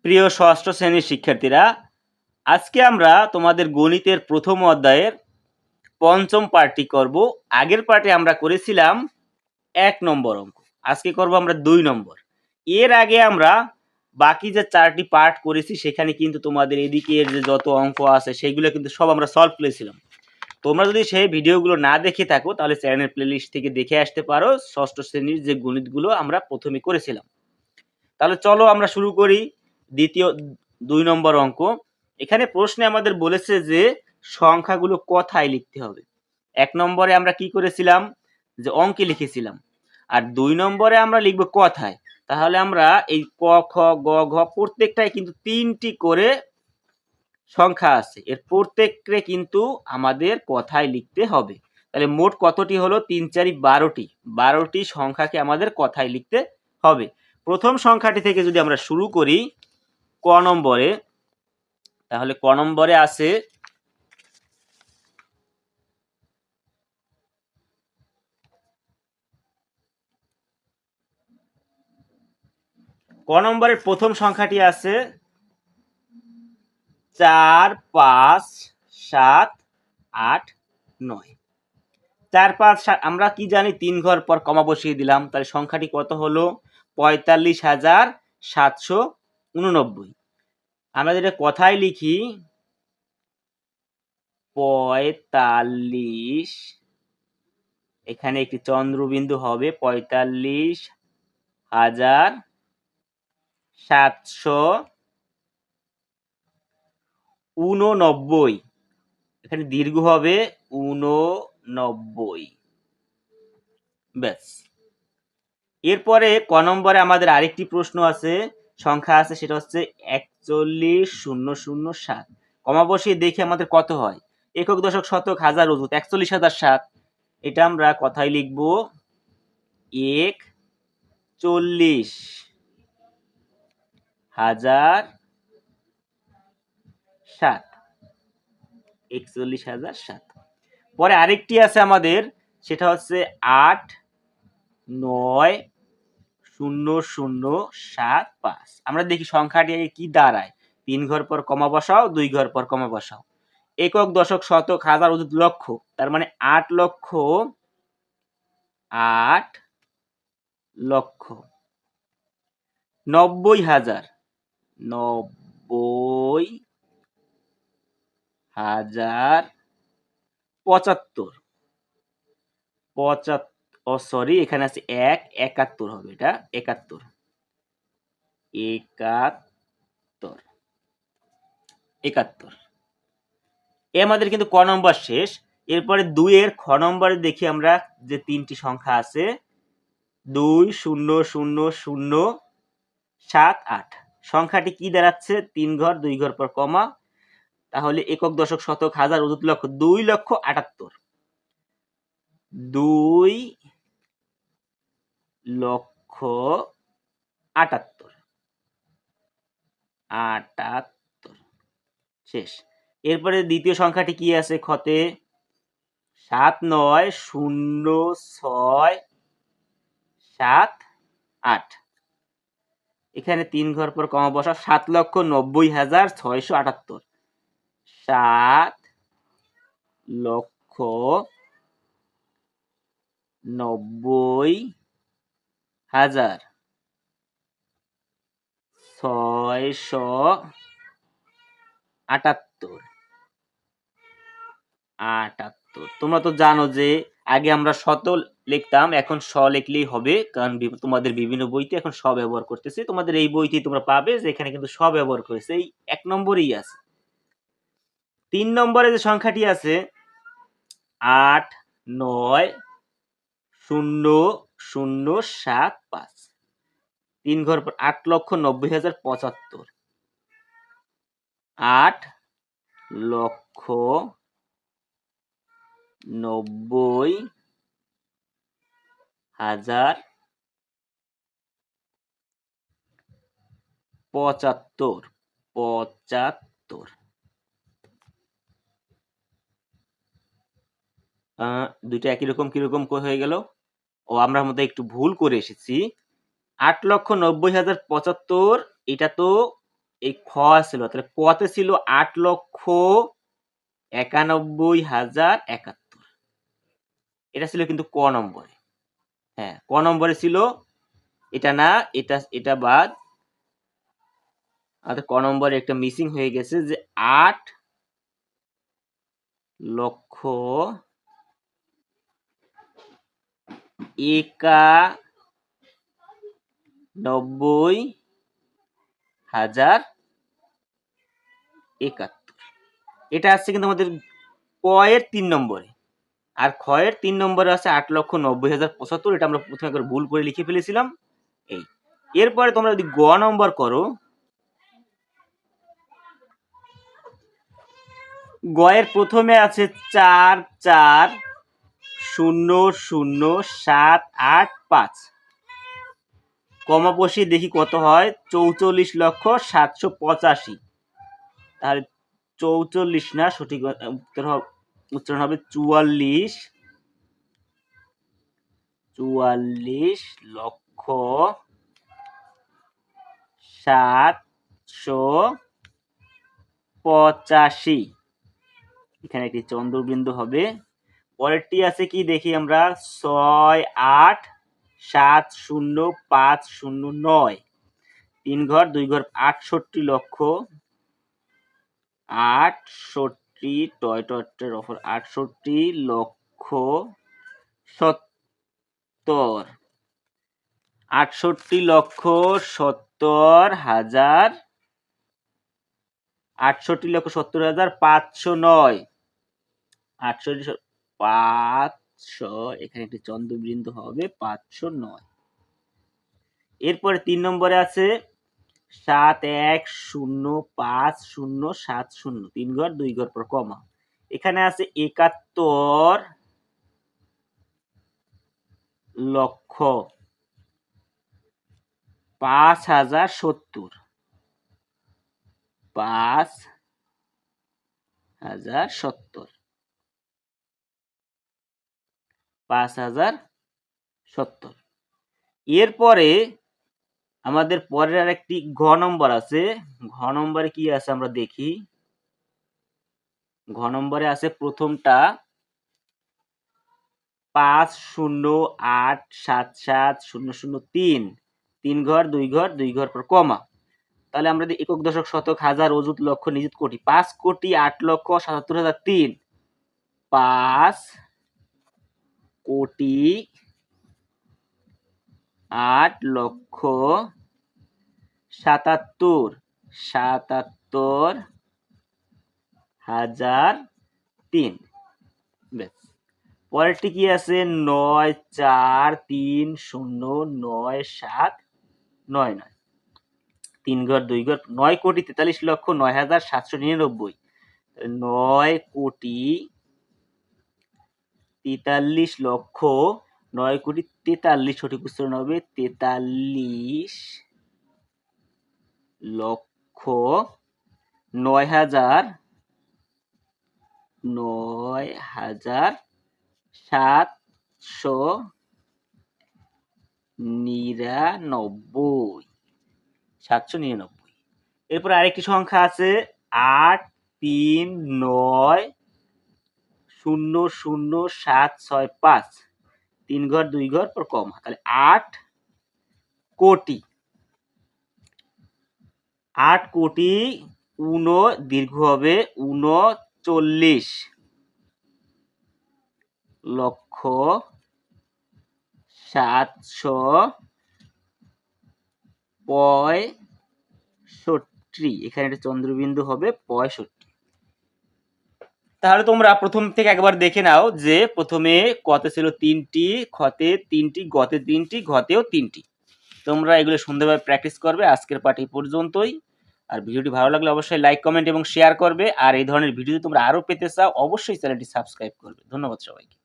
প্রিয় ষষ্ঠ শ্রেণীর শিক্ষার্থীরা, আজকে আমরা তোমাদের গণিতের প্রথম অধ্যায়ের পঞ্চম পার্টটি করব। আগের পার্টে আমরা করেছিলাম 1 নম্বর অঙ্ক, আজকে করব আমরা 2 নম্বর। এর আগে আমরা বাকি যে 4টি পার্ট করেছি সেখানে কিন্তু তোমাদের এদিকের যে যত অঙ্ক আছে সেগুলো কিন্তু সব আমরা সলভ করেছিলাম। তোমরা যদি সেই ভিডিওগুলো না দেখে থাকো তাহলে চ্যানেল প্লেলিস্ট থেকে দেখে আসতে পারো। ষষ্ঠ শ্রেণীর যে গণিতগুলো আমরা প্রথমে করেছিলাম। তাহলে চলো আমরা শুরু করি দ্বিতীয় 2 নম্বর অঙ্ক। এখানে প্রশ্নে আমাদের বলেছে যে সংখ্যাগুলো কথায় লিখতে হবে। 1 নম্বরে আমরা কি করেছিলাম, যে অঙ্কে লিখেছিলাম, আর 2 নম্বরে আমরা লিখব কথায়। তাহলে আমরা এই ক খ গ ঘ প্রত্যেকটাই কিন্তু 3টি করে সংখ্যা আছে, এর প্রত্যেককে কিন্তু আমাদের কথায় লিখতে হবে। তাহলে মোট কতটি হলো? 3 4 12টি। 12টি সংখ্যাকে আমাদের কথায় লিখতে হবে। প্রথম সংখ্যাটি থেকে যদি আমরা শুরু করি ক নম্বরে, তাহলে ক নম্বরে আছে ক নম্বরের প্রথম সংখ্যাটি আছে 4 5 7 8 9। 4 5 7 আমরা কি জানি, 3 ঘর পর কমা বসিয়ে দিলাম। তাহলে সংখ্যাটি কত হলো? 45,789। আমরা যেটা কথায় লিখি 45, এখানে একটি চন্দ্রবিন্দু হবে, 45,789। এখানে দীর্ঘ হবে 89। ব্যাস। এরপরে ক নম্বরে আমাদের আরেকটি প্রশ্ন আছে, সংখ্যা আছে, সেটা হচ্ছে 41,007। কমা বসিয়ে দেখি আমাদের কত হয়। একক দশক শতক হাজার অযুত 41,007। এটা আমরা কথায় লিখব 41,007। 41,007। পরে আরেকটি আছে আমাদের, সেটা হচ্ছে 8,9,0,0,7,5। আমরা দেখি সংখ্যাটি কি দাঁড়ায়। 3 ঘর পর কমা বসাও, 2 ঘর পর কমা বসাও। একক দশক শতক হাজার অযুত লক্ষ, তার মানে 8,00,000,000। 90,075। সরি, এখানে আছে 71 হবে, এটা 71। এ আমাদের কিন্তু ক নম্বর শেষ। এরপরে 2 এর খ নম্বরে দেখি আমরা যে 3টি সংখ্যা আছে 2,0,0,0,7,8। সংখ্যাটি কি দাঁড়াচ্ছে? 3 ঘর 2 ঘর পর কমা, তাহলে একক দশক শতক হাজার অযুত লক্ষ 2,78,000। 2,78,000। শেষ। এরপরে দ্বিতীয় সংখ্যাটি কি আছে খতে? 79,06,7,8। এখানে 3 ঘর পর কমা বসা, 7,90,678। 7,90,678। তোমরা তো জানো যে আগে আমরা শত লিখতাম, এখন শ লিখলেই হবে, কারণ তোমাদের বিভিন্ন বইতে এখন শ ব্যবহার করতেছে। তোমাদের এই বইটি তোমরা পাবে যে এখানে কিন্তু শ ব্যবহার করেছে, এই 1 নম্বরেই আছে। 3 নম্বরে যে সংখ্যাটি আছে 8,9,0,0,7,5। 3 ঘর পর 8,90,075। 8,90,000,75। দুইটা একই রকম কিরকম হয়ে গেল? ও, আমরা মধ্যে একটু ভুল করে এসেছি। 8,90,075 এটা তো এই খ ছিল, তাহলে কতে ছিল 8,91,071। এটা ছিল কিন্তু ক নম্বরে। হ্যাঁ, ক নম্বরে ছিল, এটা না, এটা বাদ। আর ক নম্বরে একটা মিসিং হয়ে গেছে, যে 8,91,071। এটা আসছে কিন্তু আমাদের ক এর 3 নম্বরে। আর খ এর 3 নম্বরে আছে 8,90,075। এটা আমরা প্রথমে একবার ভুল করে লিখে ফেলেছিলাম। এই এরপরে তোমরা যদি গ নম্বর করো, গ এর প্রথমে আছে 4,4,0,0,7,8,5। কমা বসিয়ে দেখি কত হয়, 44,785,000। তাহলে 44 না, সঠিক উচ্চারণ হবে 44,785,000। এখানে একটি চন্দ্রবিন্দু হবে। পরেরটি আছে কি দেখি আমরা, 6,8,7,0,5,0,9। 3 ঘর 2 ঘর 68,70,000,000 68,70,509। 68,500, এখানে একটি চন্দ্রবিন্দু হবে 509। এরপরে 3 নম্বরে আছে 7,1,0,5,0,70। 3 ঘর 2 ঘর পর কমা। এখানে আছে 71,05,070। 5,070। 5,070। এরপরে আমাদের পরের আরেকটি ঘ নম্বর আছে। ঘ নম্বরে কি আছে আমরা দেখি। ঘ নম্বরে আছে প্রথমটা 5,0,8,7,7,0,0,3। 3 ঘর 2 ঘর 2 ঘর পর কমা। তাহলে আমরা যদি একক দশক শতক হাজার অযুত লক্ষ নিযুত কোটি, 5,08,77,003। 5,08,77,003। বেশ। পরেরটি কি আছে, 9,4,3,0,9,7,9,9। 3 ঘর 2 ঘর 9,43,09,799। 9,43,09,43,, সঠিক উচ্চারণ হবে 43,09,799। 799। এরপর আরেকটি সংখ্যা আছে 8,3,9,0,0,765। 3 ঘর 2 ঘর পর কমা। তাহলে 8 কোটি। 8 কোটি দীর্ঘ হবে 39,765,। এখানে একটা চন্দ্রবিন্দু হবে 65। তাহলে তোমরা প্রথম থেকে একবার দেখে নাও, যে প্রথমে কতে ছিল 3টি, খতে 3টি, গতে 3টি, ঘতেও 3টি। তোমরা এগুলো সুন্দরভাবে প্র্যাকটিস করবে। আজকের পাঠ এই পর্যন্তই। আর ভিডিওটি ভালো লাগলে অবশ্যই লাইক, কমেন্ট এবং শেয়ার করবে। আর এই ধরনের ভিডিও তোমরা আরো পেতে চাও, অবশ্যই চ্যানেলটি সাবস্ক্রাইব করবে। ধন্যবাদ সবাইকে।